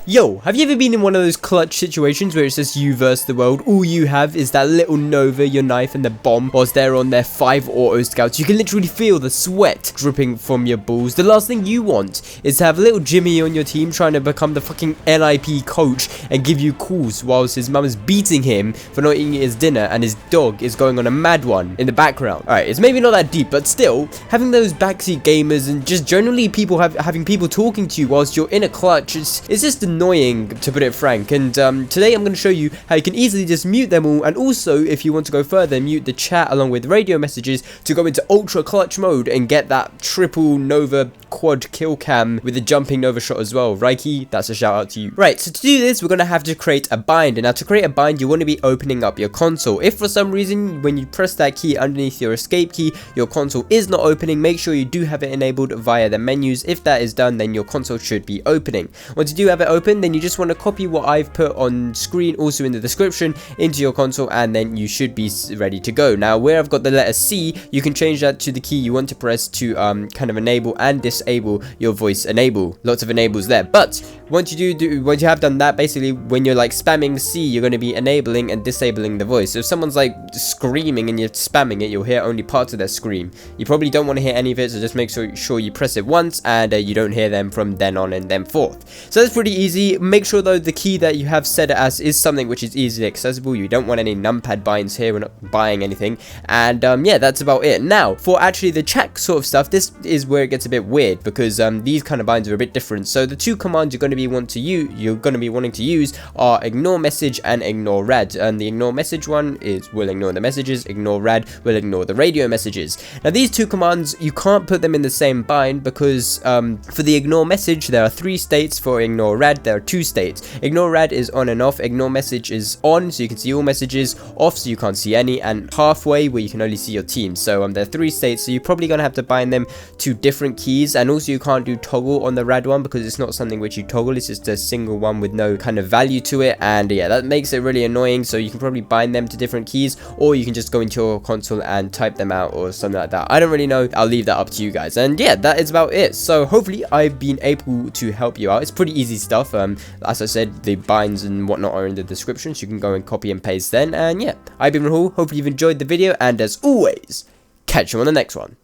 Yo, have you ever been in one of those clutch situations where it's just you versus the world? All you have is that little Nova, your knife, and the bomb whilst they're on their 5 auto scouts. You can literally feel the sweat dripping from your balls. The last thing you want is to have little Jimmy on your team trying to become the fucking NIP coach and give you calls whilst his mum is beating him for not eating his dinner and his dog is going on a mad one in the background. Alright, it's maybe not that deep, but still, having those backseat gamers and just generally people having people talking to you whilst you're in a clutch, it's just annoying, to put it frank. And today I'm going to show you how you can easily just mute them all, and also if you want to go further, mute the chat along with radio messages to go into ultra clutch mode and get that triple Nova quad kill cam with the jumping Nova shot as well. Reiki, that's a shout out to you. Right, so to do this we're going to have to create a bind, and now to create a bind you want to be opening up your console. If for some reason when you press that key underneath your escape key your console is not opening, make sure you do have it enabled via the menus. If that is done, then your console should be opening. Once you do have it open, then you just want to copy what I've put on screen also in the description into your console, and then you should be ready to go. Now where I've got the letter C, you can change that to the key you want to press to kind of enable and disable your voice enable. Lots of enables there, but once you have done that, basically when you're like spamming C, you're going to be enabling and disabling the voice. So if someone's like screaming and you're spamming it, you'll hear only parts of their scream. You probably don't want to hear any of it, so just make sure you press it once and you don't hear them from then on and then forth. So that's pretty easy. Make sure though the key that you have set it as is something which is easily accessible. You don't want any numpad binds here, we're not buying anything. And yeah, that's about it. Now for actually the chat sort of stuff, this is where it gets a bit weird, because these kind of binds are a bit different. So the two commands you're going to be wanting to use are ignore message and ignore rad, and the ignore message one will ignore the messages, ignore rad will ignore the radio messages. Now these two commands you can't put them in the same bind, because for the ignore message there are 3 states, for ignore rad there are 2 states. Ignore rad is on and off, ignore message is on so you can see all messages, off so you can't see any, and halfway where you can only see your team. So there are 3 states, so you're probably going to have to bind them to different keys. And also you can't do toggle on the rad one because it's not something which you toggle, it's just a single one with no kind of value to it, and yeah, that makes it really annoying. So you can probably bind them to different keys, or you can just go into your console and type them out or something like that. I don't really know, I'll leave that up to you guys. And yeah, that is about it. So hopefully I've been able to help you out. It's pretty easy stuff. As I said, the binds and whatnot are in the description, so you can go and copy and paste then. And yeah, I've been Rahul, hopefully you've enjoyed the video, and as always, catch you on the next one.